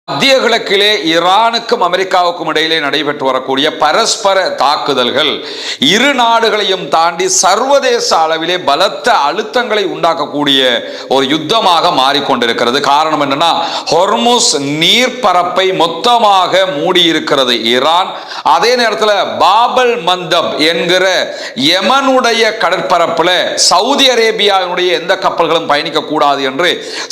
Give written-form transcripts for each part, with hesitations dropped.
மத்திய கிழக்கிலே ஈரானுக்கும் அமெரிக்காவுக்கும் இடையிலே நடைபெற்று வரக்கூடிய பரஸ்பர தாக்குதல்கள் இரு நாடுகளையும் தாண்டி சர்வதேச அளவிலே பலத்த அழுத்தங்களை உண்டாக்கக்கூடிய ஒரு யுத்தமாக மாறிக்கொண்டிருக்கிறது. காரணம் என்னன்னா, ஹொர்முஸ் நீர்ப்பரப்பை மொத்தமாக மூடியிருக்கிறது ஈரான். அதே நேரத்தில் பாபல் மந்தப் என்கிற யமனுடைய கடற்பரப்பில் சவுதி அரேபியாவினுடைய எந்த கப்பல்களும் பயணிக்க கூடாது என்று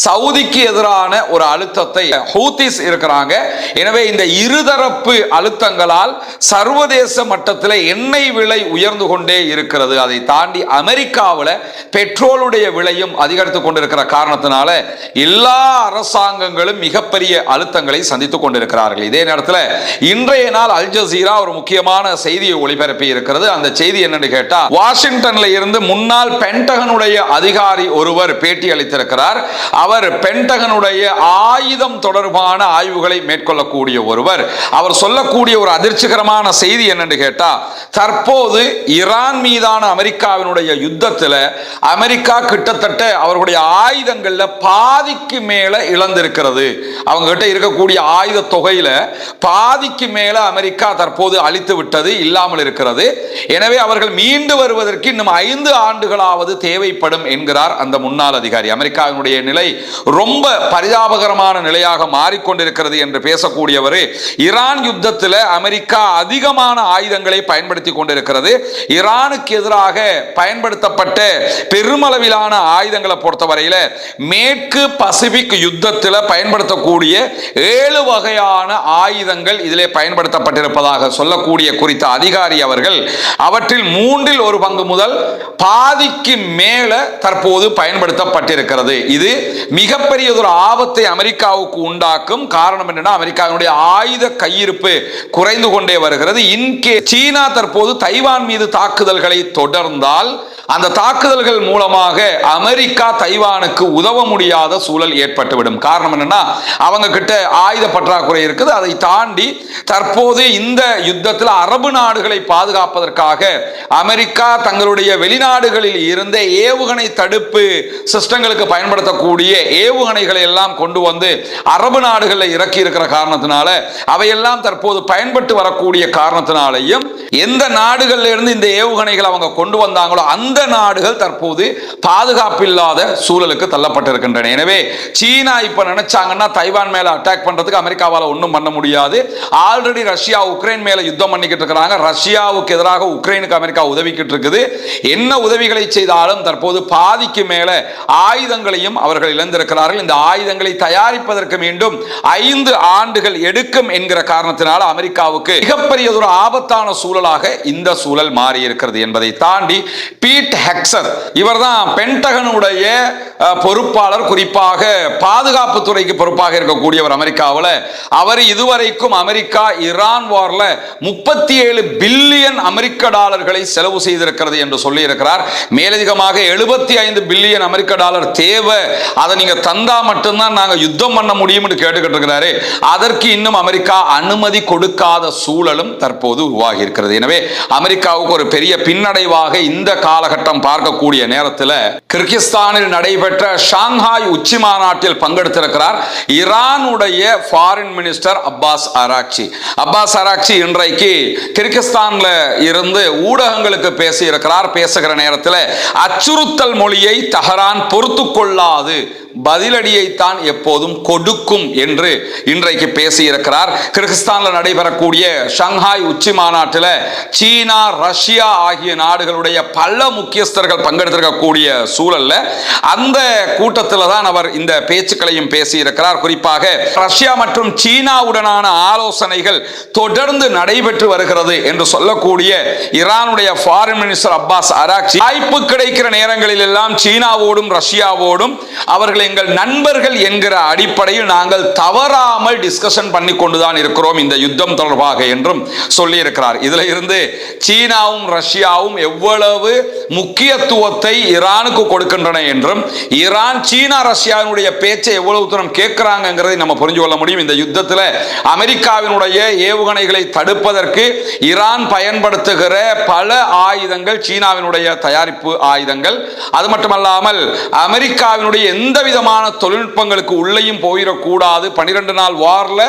சவுதிக்கு எதிரான ஒரு அழுத்தத்தை ஹூத்திஸ் இருக்கிறாங்க. எனவே இந்த இருதரப்பு அழுத்தங்களால் சர்வதேச மட்டத்தில் எண்ணெய் விலை உயர்ந்து கொண்டே இருக்கிறது. அதை தாண்டி அமெரிக்காவில் பெட்ரோலுடைய விலையும் அதிகரித்துக் கொண்டிருக்கிற காரணத்தினால எல்லா அரசாங்கங்களும் மிகப்பெரிய அழுத்தங்களை சந்தித்துக் கொண்டிருக்கிறார்கள். இதே நேரத்தில் இன்றைய நாள் அல் ஜசீரா ஒரு முக்கியமான செய்தியை ஒளிபரப்பி இருக்கிறது. அந்த செய்தி என்னன்னு கேட்டா, வாஷிங்டன்ல இருந்து முன்னாள் பென்டகனுடைய அதிகாரி ஒருவர் பேட்டி அளித்திருக்கிறார். அவர் பென்டகனுடைய ஆயுதம் தொடர்பான ஆய்வுகளை மேற்கொள்ளக்கூடிய ஒருவர். அவர் சொல்லக்கூடிய ஒரு அதிர்ச்சிகரமான செய்தி என்னன்னு கேட்டா, தற்போது ஈரான் மீதான அமெரிக்காவினுடைய யுத்தத்தில் அமெரிக்கா கிட்டத்தட்ட அவர்களுடைய ஆயுதங்கள்ல பாதிக்கு மேல இழந்திருக்கிறது. அவங்க கிட்ட இருக்கக்கூடிய ஆயுத தொகையில பாதிக்கு மேல அமெரிக்கா தற்போது அழித்து விட்டது, இல்லாமல் இருக்கிறது. எனவே அவர்கள் மீண்டு வருவதற்கு இன்னும் 5 ஆண்டுகளாவது தேவைப்படும் என்கிறார் அந்த முன்னாள் அதிகாரி. அமெரிக்காவினுடைய நிலை ரொம்ப பரிதாபகரமான நிலையாக மாறிக்கொண்டிருக்கிறது என்று பேசக்கூடியவர், ஈரான் யுத்தத்தில் அமெரிக்கா அதிகமான ஆயுதங்களை பயன்படுத்தி கொண்டிருக்கிறது. ஈரானுக்கு எதிராக பயன்படுத்தப்பட்ட பெருமளவிலான ஆயுதங்களை பொறுத்தவரையில் மேற்கு பசிபிக் யுத்தத்தில் பயன்படுத்தக்கூடிய 7 வகையான ஆயுதங்கள் இதிலே பயன்படுத்தப்பட்டிருப்பதாக சொல்லக்கூடிய குறித்த அதிகாரி அவர்கள், அவற்றில் 1/3 பங்கு முதல் பாதிக்கு மேல தற்போது பயன்படுத்தப்பட்டிருக்கிறது. இது மிகப்பெரிய ஒரு ஆபத்தை அமெரிக்காவுக்கு உண்டாக்கும். காரணம் என்னன்னா, அமெரிக்காவுடைய ஆயுத கையிருப்பு குறைந்து கொண்டே வருகிறது. சீனா தற்போது தைவான் மீது தாக்குதல்களை தொடர்ந்தால் அந்த தாக்குதல்கள் மூலமாக அமெரிக்கா தைவானுக்கு உதவ முடியாத சூழல் ஏற்பட்டுவிடும். காரணம் என்னன்னா, அவங்க கிட்ட ஆயுத பற்றாக்குறை இருக்குது. அதை தாண்டி தற்போது இந்த யுத்தத்தில் அரபு நாடுகளை பாதுகாப்பதற்காக அமெரிக்கா தங்களுடைய வெளிநாடுகளில் இருந்த ஏவுகணை தடுப்பு சிஸ்டங்களுக்கு பயன்படுத்தக்கூடிய ஏவுகணைகளை எல்லாம் கொண்டு வந்து அரபு நாடுகளில் இறக்கி இருக்கிற காரணத்தினால அவையெல்லாம் தற்போது பயன்பட்டு வரக்கூடிய காரணத்தினாலையும் எந்த நாடுகளில் இருந்து இந்த ஏவுகணைகள் அவங்க கொண்டு வந்தாங்களோ அந்த நாடுகள் தற்போது பாதுகாப்பில்லாத சூழலுக்கு தள்ளப்பட்டிருக்கின்றன. எனவே சீனா இப்ப நினைச்சாங்கன்னா தைவான் மேல அட்டாக் பண்றதுக்கு அமெரிக்காவால ஒன்றும் பண்ண முடியாது. ஆல்ரெடி ரஷ்யா உக்ரைன் மேல யுத்தம் பண்ணிக்கிட்டு இருக்கிறாங்க. ரஷ்யாவுக்கு எதிராக உக்ரைனுக்கு அமெரிக்கா உதவிக்கிட்டு இருக்குது. என்ன உதவிகளை செய்தாலும் தற்போது பாதிக்கு மேல ஆயுதங்களையும் அவர்கள் இழந்திருக்கிறார்கள். இந்த ஆயுதங்களை தயாரிப்பதற்கு மீண்டும் 5 ஆண்டுகள் எடுக்கும் என்கிற காரணத்தினால அமெரிக்காவுக்கு மிகப்பெரிய ஒரு ஆபத்தான சூழலாக இந்த சூழல் மாறி இருக்கிறது என்பதை தாண்டி பீட் ஹெக்ஸர், இவர்தான் பென்டகனுடைய பொறுப்பாளர், குறிப்பாக பாதுகாப்பு துறைக்கு பொறுப்பாக இருக்கக்கூடியவர் அமெரிக்காவில். அவர் இதுவரைக்கும் அமெரிக்கா ஈரான் வார்ல 37 பில்லியன் அமெரிக்க டாலர்களை செலவு செய்திருக்கிறது என்று சொல்லி இருக்கிறார். மேலதிகமாக 75 பில்லியன் அமெரிக்க டாலர் தேவை, அதை நீங்க தந்தா மட்டும்தான் நாங்க யுத்தம் பண்ண முடியும் என்று கேட்டுக்கிட்டு இருக்கிறாரு. அதற்கு இன்னும் அமெரிக்கா அனுமதி கொடுக்காத சூழலும் தற்போது உருவாகி இருக்கிறது. எனவே அமெரிக்காவுக்கு ஒரு பெரிய பின்னடைவாக இந்த காலகட்டம் பார்க்கக்கூடிய நேரத்தில் கிர்கிஸ்தானில் நடைபெற்ற ஷாங்காய் உச்சி மாநாட்டில் பங்கெடுத்திருக்கிறார் ஈரானுடைய foreign minister Abbas Araghchi. Abbas Araghchi இன்றைக்கு கிர்கிஸ்தான்ல இருந்து ஊடகங்களுக்கு பேசியிருக்கிறார். பேசுகிற நேரத்தில் அச்சுறுத்தல் மொழியை தெஹரான் பொறுத்து கொள்ளாது, பதிலடியைத்தான் எப்போதும் கொடுக்கும் என்று இன்றைக்கு பேசியிருக்கிறார். கிர்கிஸ்தானில் நடைபெறக்கூடிய ஷாங்காய் உச்சி மாநாட்டில் சீனா, ரஷ்யா ஆகிய நாடுகளுடைய பல முக்கியஸ்தர்கள் பங்கெடுத்திருக்கக்கூடிய சூழல்ல அந்த கூட்டத்தில் தான் அவர் இந்த பேச்சுக்களையும் பேசியிருக்கிறார். குறிப்பாக ரஷ்யா மற்றும் சீனாவுடனான ஆலோசனைகள் தொடர்ந்து நடைபெற்று வருகிறது என்று சொல்லக்கூடிய ஈரானுடைய ஃபாரின் மினிஸ்டர் அப்பாஸ் அராக்சி, வாய்ப்பு கிடைக்கிற நேரங்களில் எல்லாம் சீனாவோடும் ரஷ்யாவோடும் அவர்கள் எங்கள் நண்பர்கள் என்கிற அடிப்படையில் நாங்கள் தவறாமல் டிஸ்கஷன் பண்ணி கொண்டுதான் இருக்கிறோம் இந்த யுத்தம் தொடர்பாக என்றும் சொல்லி இருக்கிறார். இதுல இருந்து சீனாவும் ரஷ்யாவும் எவ்வளவு முக்கியத்துவத்தை ஈரானுக்கு கொடுக்கின்றன என்றும் ஈரான் சீனா ரஷ்யாவினுடைய பேச்சை எவ்வளவு தூரம் கேட்கிறாங்கிறதை நம்ம புரிஞ்சு கொள்ள முடியும். இந்த யுத்தத்தில் அமெரிக்காவினுடைய ஏவுகணைகளை தடுப்பதற்கு ஈரான் பயன்படுத்துகிற பல ஆயுதங்கள் சீனாவினுடைய தயாரிப்பு ஆயுதங்கள். அது மட்டுமல்லாமல் அமெரிக்காவினுடைய எந்தவித விதமான தொழில்நுட்பங்களுக்கு உள்ளேயும் போயிடக்கூடாது. 12 நாள் வார்ல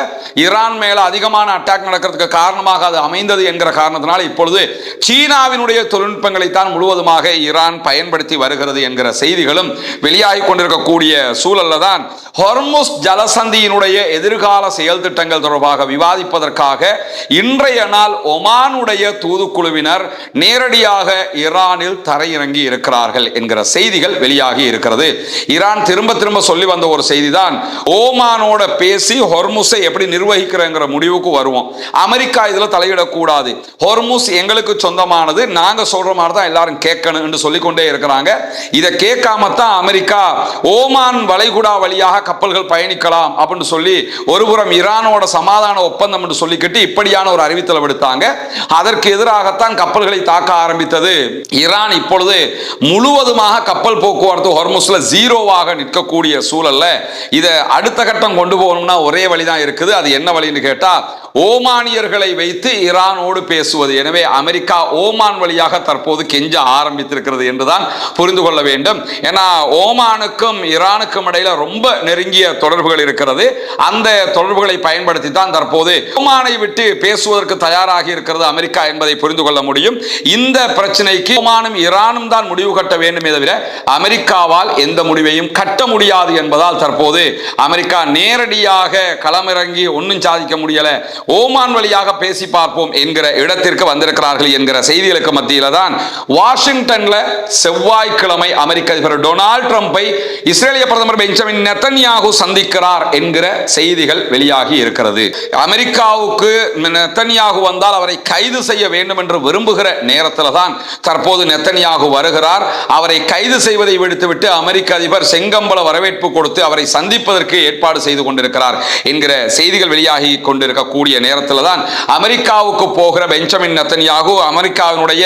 ஈரான் மேல அதிகமான அட்டாக் நடக்கிறதுக்கு காரணமாக அது அமைந்தது என்கிற காரணத்தினால் இப்பொழுது சீனாவினுடைய தொழில்நுட்பங்களை தான் முழுவதுமாக ஈரான் பயன்படுத்தி வருகிறது என்கிற செய்திகளும் வெளியாகி கொண்டிருக்கக்கூடிய சூழல்ல தான் ஹொர்முஸ் ஜலசந்தியினுடைய எதிர்கால செயல் திட்டங்கள் தொடர்பாக விவாதிப்பதற்காக இன்றைய நாள் ஒமானுடைய தூதுக்குழுவினர் நேரடியாக ஈரானில் தரையிறங்கி இருக்கிறார்கள் என்கிற செய்திகள் வெளியாகி இருக்கிறது. ஈரான் திரும்ப திரும்ப சொல்லி வந்த ஒரு செய்தி தான், ஓமானோட பேசி ஹொர்முஸை எப்படி நிர்வகிக்கிறங்கிற முடிவுக்கு வருவோம், அமெரிக்கா இதுல தலையிடக்கூடாது, ஹொர்முஸ் எங்களுக்கு சொந்தமானது, நாங்க சொல்ற மாதிரி தான் எல்லாரும் கேட்கணும் என்று சொல்லிக்கொண்டே இருக்கிறாங்க. இதை கேட்காமத்தான் அமெரிக்கா ஓமான் வளைகுடா வழியாக கப்பல்கள் பயணிக்கலாம் அப்படின்னு சொல்லி ஒருபுறம் ஈரானோட சமாதான ஒப்பந்தம் என்று சொல்லிக்கிட்டு இப்படியான ஒரு அறிவித்தல் விடுத்தாங்க. அதற்கு எதிராகத்தான் கப்பல்களை தாக்க ஆரம்பித்தது ஈரான். இப்பொழுது முழுவதுமாக கப்பல் போக்குவரத்து ஹொர்முஸ்ல ஜீரோவாக நிற்கக்கூடிய சூழல்ல இதை அடுத்த கட்டம் கொண்டு போகணும்னா ஒரே வழிதான் இருக்குது. அது என்ன வழின்னு கேட்டா, ஓமானியர்களை வைத்து ஈரானோடு பேசுவது. எனவே அமெரிக்கா ஓமான் வழியாக தற்போது கெஞ்ச ஆரம்பித்திருக்கிறது என்றுதான் புரிந்து கொள்ள வேண்டும். ஏன்னா ஓமானுக்கும் ஈரானுக்கும் இடையில ரொம்ப நெருங்கிய தொடர்புகள் இருக்கிறது. அந்த தொடர்புகளை பயன்படுத்தி தான் தற்போது ஓமானை விட்டு பேசுவதற்கு தயாராகி இருக்கிறது அமெரிக்கா என்பதை புரிந்து கொள்ள முடியும். இந்த பிரச்சனைக்கு ஓமானும் ஈரானும் தான் முடிவு கட்ட வேண்டுமே தவிர அமெரிக்காவால் எந்த முடிவையும் கட்ட முடியாது என்பதால் தற்போது அமெரிக்கா நேரடியாக களமிறங்கி ஒன்னும் சாதிக்க முடியல, ஓமான் வழியாக பேசி பார்ப்போம் என்கிற இடத்திற்கு வந்திருக்கிறார்கள் என்கிற செய்திகளுக்கு மத்தியில தான் வாஷிங்டன்ல செவ்வாய்க்கிழமை அமெரிக்க அதிபர் டொனால்ட் ட்ரம்பை இஸ்ரேலிய பிரதமர் பெஞ்சமின் நெத்தன்யாகு சந்திக்கிறார் என்கிற செய்திகள் வெளியாகி இருக்கிறது. அமெரிக்காவுக்கு நெத்தன்யாகு வந்தால் அவரை கைது செய்ய வேண்டும் என்று விரும்புகிற நேரத்தில் தான் தற்போது நெத்தன்யாகு வருகிறார். அவரை கைது செய்வதை விடுத்துவிட்டு அமெரிக்க அதிபர் செங்கம்பல வரவேற்பு கொடுத்து அவரை சந்திப்பதற்கு ஏற்பாடு செய்து கொண்டிருக்கிறார் என்கிற செய்திகள் வெளியாகி கொண்டிருக்கக்கூடிய நேரத்தில் தான் அமெரிக்காவுக்கு போகிற பெஞ்சமின் நெத்தன்யாகு அமெரிக்காவினுடைய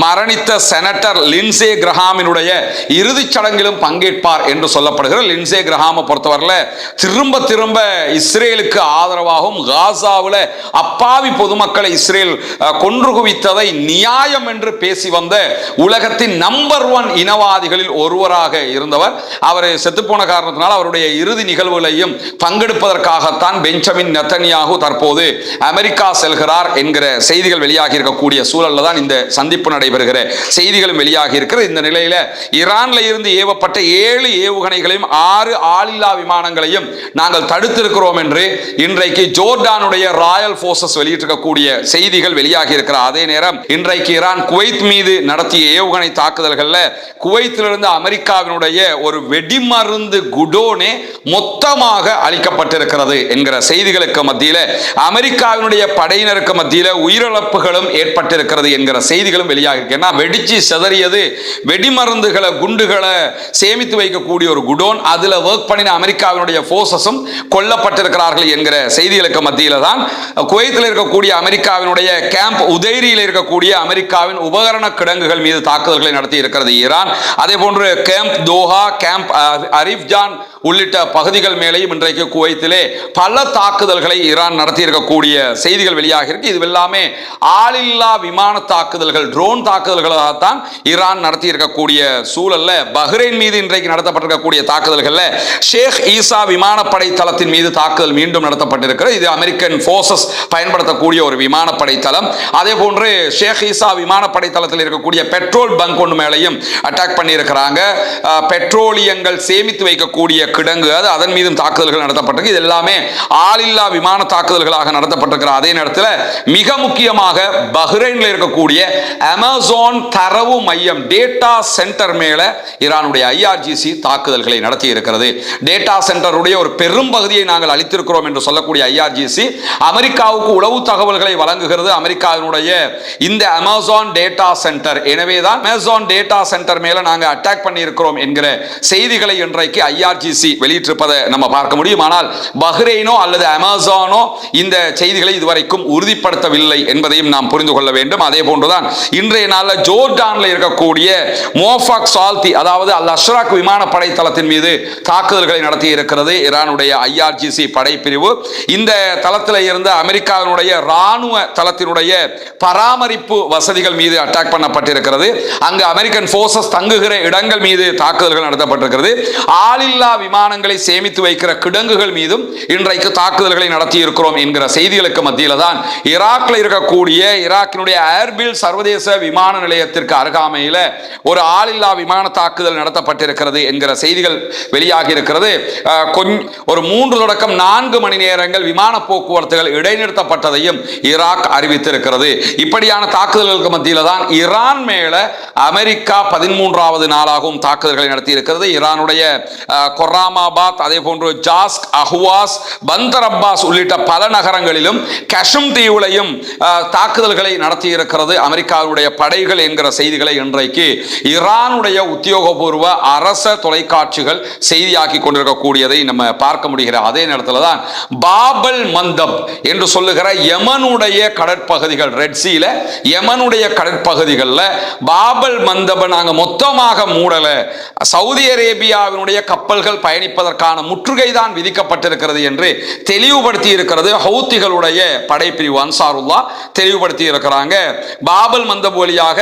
மரணித்த செனட்டர் லின்சே கிரஹாமினுடைய இறுதிச் சடங்கிலும் பங்கேற்பார் என்று சொல்லப்படுகிற லின்சே கிரஹாமை பொறுத்தவரையில் திரும்ப திரும்ப இஸ்ரேலுக்கு ஆதரவாகவும் காசாவில் அப்பாவி பொதுமக்களை இஸ்ரேல் கொன்று குவித்ததை நியாயம் என்று பேசி வந்த உலகத்தின் நம்பர் 1 இனவாதிகளில் ஒருவராக இருந்தவர். அவர் செத்துப்போன காரணத்தினால் அவருடைய இறுதி நிகழ்வுகளையும் பங்கெடுப்பதற்காகத்தான் பெஞ்சமின் நெத்தன்யாகு தற்போது அமெரிக்கா செல்கிறார் என்கிற செய்திகள் வெளியாகி இருக்கக்கூடிய சூழல்ல தான் இந்த சந்திப்பு நடைபெறுகிற செய்திகளும் வெளியாகி இருக்கிறது. இந்த நிலையில ஈரான்ல இருந்து ஏவப்பட்ட 7 ஏவுகணைகளையும் 6 ஆளில்லா விமானங்களையும் நாங்கள் தடுத்திருக்கிறோம் என்று இன்றைக்கு ஜோர்டானுடைய ராயல் போர்சஸ் வெளியிட்டிருக்கக்கூடிய செய்திகள் வெளியாகி இருக்கிற அதே நேரம் இன்றைக்கு ஈரான் குவைத் மீது நடத்திய ஏவுகணை தாக்குதல்கள்ல குவைத்திலிருந்து அமெரிக்காவினுடைய ஒரு வெடிமருந்து குடோனே மொத்தமாக அளிக்கப்பட்டிருக்கிறது என்கிற செய்திகளுக்கு மத்தியில அமெரிக்காவினுடைய படையினருக்கு மத்தியில உயிரிழப்புகளும் ஏற்பட்டிருக்கிறது என்கிற செய்திகளும் வெளியாக இருக்கு. ஏன்னா வெடிச்சு சிதறியது வெடிமருந்துகளை குண்டுகளை சேமித்து வைக்கக்கூடிய ஒரு குடோன், அதுல ஒர்க் பண்ணின அமெரிக்காவினுடைய போர்சஸும் கொல்லப்பட்டிருக்கிறார்கள் என்கிற செய்திகளுக்கு மத்தியில தான் குவைத்தில் இருக்கக்கூடிய அமெரிக்காவினுடைய கேம்ப் உதைரியில் இருக்கக்கூடிய அமெரிக்காவின் உபகரண கிடங்குகள் மீது தாக்குதல்களை நடத்தி இருக்கிறது ஈரான். அதே போன்று கேம்ப் தோஹா, கேம்ப் அரிஃப்ஜான் உள்ளிட்ட பகுதிகள் மேலேயும் இன்றைக்கு குவைத்திலே பல தாக்குதல்களை ஈரான் நடத்தி இருக்கக்கூடிய செய்திகள் வெளியாக இருக்கு. இது எல்லாமே ஆளில்லா விமான தாக்குதல்கள், ட்ரோன் தாக்குதல்களாகத்தான் ஈரான் நடத்தி இருக்கக்கூடிய சூழல்ல பஹ்ரைன் மீது இன்றைக்கு நடத்தப்பட்டிருக்கக்கூடிய தாக்குதல்கள்ல ஷேக் ஈசா விமானப்படை தளத்தின் மீது தாக்குதல் மீண்டும் நடத்தப்பட்டிருக்கிறது. இது அமெரிக்கன் போர்சஸ் பயன்படுத்தக்கூடிய ஒரு விமானப்படை தளம். அதே போன்று ஷேக் ஈசா விமானப்படை தளத்தில் இருக்கக்கூடிய பெட்ரோல் பங்க் ஒன்று மேலையும் அட்டாக் பண்ணி இருக்கிறாங்க. பெட்ரோலியங்கள் சேமித்து வைக்கக்கூடிய கிடங்கு, அதன் மீதும் தாக்குதல்கள் நடத்தப்பட்டிருக்கு. இது எல்லாமே ஆளில்லா விமான தாக்குதல்களாக நடத்தப்பட்டிருக்கிற அதே நேரத்தில் மிக முக்கியமாக பஹ்ரைன்ல இருக்கக்கூடிய அமேசான் தரவு மையம் டேட்டா சென்டர் மேல ஈரானுடைய IRGC தாக்குதல்களை நடத்தி இருக்கிறது. டேட்டா சென்டருடைய ஒரு பெரும் பகுதியை நாங்கள் அளித்திருக்கிறோம் என்று சொல்லக்கூடிய IRGC அமெரிக்காவுக்கு உளவு தகவல்களை வழங்குகிறது. அமெரிக்காவினுடைய இந்த அமேசான் டேட்டா சென்டர், எனவேதான் அமேசான் டேட்டா சென்டர் மேல நாங்கள் அட்டாக் பண்ணி இருக்கிறோம் என்கிற செய்திகளை இன்றைக்கு IRGC வெளியிட்டிருப்பதை நம்ம பார்க்க முடியும். ஆனால் பஹ்ரைனோ அல்லது அமேசானோ இந்த செய்திகளை இதுவரைக்கும் உறுதிப்படுத்தவில்லை என்பதையும் நாம் புரிந்து கொள்ள வேண்டும். அதே போன்றுதான் இன்றைய நாளில் ஜோர்டான்ல இருக்கக்கூடிய மோஃபாக் சால்தி, அதாவது அல் அஷ்ராக் விமானப்படை தளத்தின் மீது தாக்குதல்களை நடத்தி இருக்கிறது ஈரானுடைய IRGC படைப்பிரிவு. இந்த தளத்தில் இருந்த அமெரிக்காவினுடைய ராணுவ தளத்தினுடைய பராமரிப்பு வசதிகள் மீது அட்டாக் பண்ணப்பட்டிருக்கிறது. அங்கு அமெரிக்கன் போர்சஸ் தங்குகிற இடங்கள் மீது தாக்குதல்கள் நடத்தப்பட்டிருக்கிறது. ஆளில்லா விமானங்களை சேமித்து வைக்கிற கிடங்குகள் மீதும் இன்றைக்கு தாக்குதல்களை நடத்தி இருக்கிறோம் என்கிற செய்திகளுக்கு மத்தியில் தான் ஈராக்ல இருக்கக்கூடிய ஈராக்கினுடைய ஏர்பில் சர்வதேச விமான நிலையத்திற்கு அருகாமையில் ஒரு ஆளில்லா விமான தாக்குதல் நடத்தப்பட்டிருக்கிறது என்கிற செய்திகள் வெளியாகி இருக்கிறது. ஒரு 3 தொடக்கம் 4 மணி நேரங்கள் விமான போக்குவரத்துகள் இடைநிறுத்தப்பட்டதையும் ஈராக் அறிவித்திருக்கிறது. இப்படியான தாக்குதல்களுக்கு மத்தியில் தான் ஈரான் மேல அமெரிக்கா 13வது நாளாகவும் தாக்குதல்களை நடத்தி இருக்கிறது. ஈரானுடைய கொர்ராமாபாத், அதே போன்று ஜாஸ்க், அஹ்வாஸ், பந்தர் அப்பாஸ் உள்ளிட்ட பல நகரங்களிலும் கஷம் தீவுலையும் தாக்குதல்களை நடத்தி இருக்கிறது அமெரிக்காவுடைய படைகள் என்கிற செய்திகளை இன்றைக்கு ஈரானுடைய உத்தியோகபூர்வ அரச தொலைக்காட்சிகள் செய்தியாக்கி கொண்டிருக்கக்கூடியதை நம்ம பார்க்க முடிகிற அதே நேரத்தில் தான் பாபல் மந்தப் என்று சொல்லுகிற யமனுடைய கடற்பகுதிகள், ரெட் சீல யமனுடைய கடற்பகுதிகளில் பாபல் மந்தபை நாங்கள் மொத்தமாக மூடல, சவுதி அரேபியாவினுடைய கப்பல்கள் பயணிப்பதற்கான முற்றுகை தான் விதிக்கப்பட்டிருக்கிறது என்று தெளிவுபடுத்தி இருக்கிறது ஹவுத்திகளுடைய படைப்பிரிவு அன்சாருல்லா தெளிவுபடுத்தி இருக்கிறாங்க. பாபல் மந்தப் வழியாக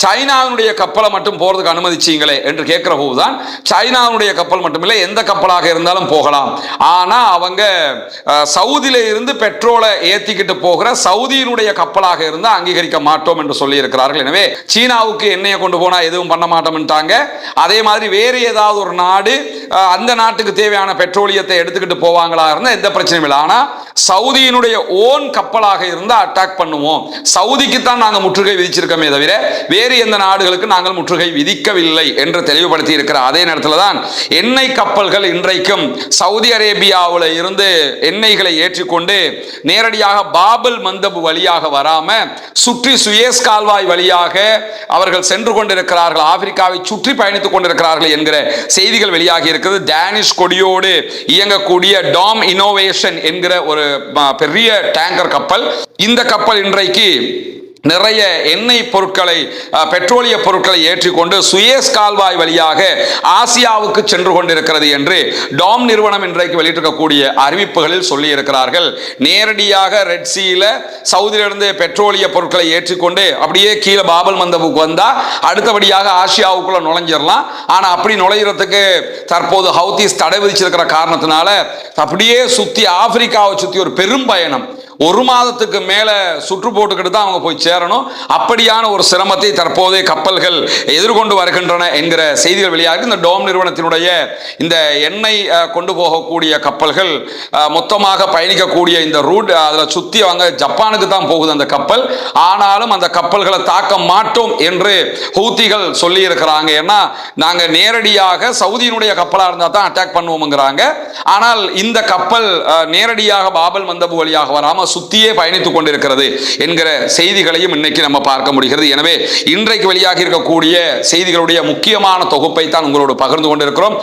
சைனாவினுடைய கப்பலை மட்டும் போறதுக்கு அனுமதிச்சீங்களே என்று கேட்கிற போதுதான் சைனாவுடைய கப்பல் மட்டுமில்லை, எந்த கப்பலாக இருந்தாலும் போகலாம், ஆனா அவங்க சவுதியில இருந்து பெட்ரோலை ஏத்திக்கிட்டு போகிற சவுதியினுடைய கப்பலாக இருந்தா அங்கீகரிக்க மாட்டோம் என்று சொல்லி இருக்கிறார்கள். எனவே சீனாவுக்கு எண்ணெயை கொண்டு போனா எதுவும் பண்ண மாட்டோம்ட்டாங்க. அதே மாதிரி வேறு ஏதாவது ஒரு நாடு அந்த நாட்டுக்கு தேவையான பெட்ரோலியத்தை எடுத்துக்கிட்டு போவாங்களா இருந்தா எந்த பிரச்சனையும் இல்லை, ஆனா சவுதியினுடைய ஓன் கப்பலாக இருந்தா அட்டாக் பண்ணுவோம், சவுதிக்கு தான் நாங்கள் முற்றுகை விதிச்சிருக்கோமே தவிர வேறு எந்த நாடுகளுக்கு நாங்கள் முற்றுகை விதிக்கவில்லை என்று தெளிவுபடுத்தி இருக்கிற அதே நேரத்தில் தான் எண்ணெய் கப்பல்கள் இன்றைக்கும் சவுதி அரேபியாவில் இருந்து எண்ணெய்களை ஏற்றிக்கொண்டு நேரடியாக பாபல் மந்தப் வழியாக வராம சுற்றி சுயேஸ் கால்வாய் வழியாக அவர்கள் சென்று கொண்டிருக்கிறார்கள், ஆப்பிரிக்காவை சுற்றி பயணித்துக் கொண்டிருக்கிறார்கள் என்கிற செய்திகள் வெளியாகி இருக்கிறது. டேனிஷ் கொடியோடு இயங்கக்கூடிய டாம் இனோவேஷன் என்கிற ஒரு பெரிய டேங்கர் கப்பல், இந்த கப்பல் இன்றைக்கு நிறைய எண்ணெய் பொருட்களை, பெட்ரோலிய பொருட்களை ஏற்றிக்கொண்டு சுயேஸ் கால்வாய் வழியாக ஆசியாவுக்கு சென்று கொண்டிருக்கிறது என்று டாம் நிறுவனம் இன்றைக்கு வெளியிட்டிருக்கக்கூடிய அறிவிப்புகளில் சொல்லி இருக்கிறார்கள். நேரடியாக ரெட் சீல சவுதியிலிருந்து பெட்ரோலிய பொருட்களை ஏற்றிக்கொண்டு அப்படியே கீழே பாபல் மந்தபுக்கு வந்தா அடுத்தபடியாக ஆசியாவுக்குள்ள நுழைஞ்சிடலாம். ஆனா அப்படி நுழைகிறதுக்கு தற்போது ஹவுதிஸ் தடை விதிச்சிருக்கிற காரணத்தினால அப்படியே சுத்தி ஆப்பிரிக்காவை சுத்தி ஒரு பெரும் பயணம், 1 மாதத்துக்கு மேல சுற்று போட்டுக்கிட்டு தான் அவங்க போய் சேரணும். அப்படியான ஒரு சிரமத்தை தற்போது கப்பல்கள் எதிர்கொண்டு வருகின்றன என்கிற செய்திகள் வெளியாக இந்த டோம் நிறுவனத்தினுடைய இந்த எண்ணெய் கொண்டு போகக்கூடிய கப்பல்கள் மொத்தமாக பயணிக்கக்கூடிய இந்த ரூட், அதில் சுற்றி அவங்க ஜப்பானுக்கு தான் போகுது அந்த கப்பல். ஆனாலும் அந்த கப்பல்களை தாக்க மாட்டோம் என்று ஹூத்திகள் சொல்லி இருக்கிறாங்க. ஏன்னா நாங்கள் நேரடியாக சவுதியினுடைய கப்பலாக இருந்தால் தான் அட்டாக் பண்ணுவோம்ங்கிறாங்க. ஆனால் இந்த கப்பல் நேரடியாக பாபல் மந்தபு வழியாக வராமல் சுத்தியே பயணித்துக் கொண்டிருக்கிறது என்கிற செய்திகளையும் இன்னைக்கு நம்ம பார்க்க முடிகிறது. எனவே இன்றைக்கு வெளியாகி இருக்கக்கூடிய செய்திகளுடைய முக்கியமான தொகுப்பை தான் உங்களோடு பகிர்ந்து கொண்டிருக்கிறோம்.